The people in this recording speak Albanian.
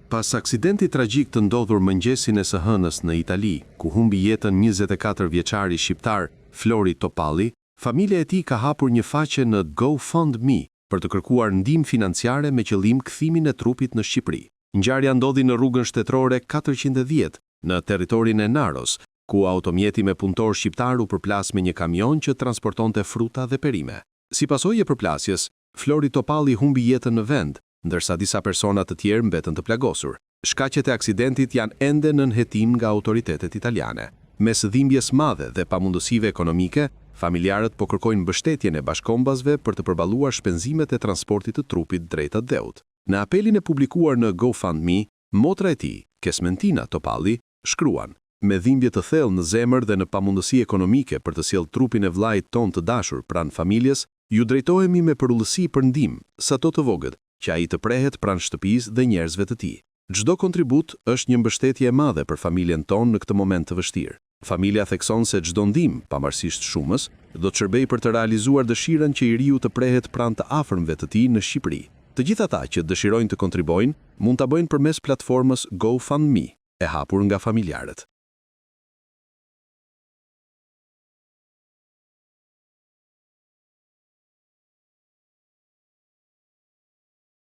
Pas aksidenti tragjik të ndodhur mëngjesin e së hënës në Itali, ku humbi jetën 24 vjeçari shqiptar Flori Topalli, familja e tij ka hapur një faqe në GoFundMe për të kërkuar ndihmë financiare me qëllim kthimin e trupit në Shqipëri. Ngjarja ndodhi në rrugën shtetërore 410 në territorin e Naros, ku automjeti me punëtor shqiptar u përplas me një kamion që transportonte fruta dhe perime. Si pasojë e përplasjes, Flori Topalli humbi jetën në vend, ndërsa disa persona të tjerë mbetën të plagosur. Shkaqet e aksidentit janë ende nën hetim nga autoritetet italiane. Mes dhimbjes madhe dhe pamundësive ekonomike, familjarët po kërkojnë mbështetjen e bashkombasve për të përballuar shpenzimet e transportit të trupit drejt atë dheut. Në apelin e publikuar në GoFundMe, motra e tij, Kesmentina Topalli, shkruan: "Me dhimbje të thellë në zemër dhe në pamundësi ekonomike për të sjellë trupin e vllait ton të dashur pranë familjes, ju drejtohemi me përullësi për ndihmë, sato të vogël, që ai të prehet pranë shtëpisë dhe njerëzve të tij. Çdo kontribut është një mbështetje e madhe për familjen tonë në këtë moment të vështirë. Familja thekson se çdo ndihmë, pavarësisht shumës, do të shërbejë për të realizuar dëshirën që i riu të prehet pranë të afërmve të tij në Shqipëri. Të gjithë ata që dëshirojnë të kontribojnë, mund ta bëjnë përmes platformës GoFundMe, e hapur nga familjarët."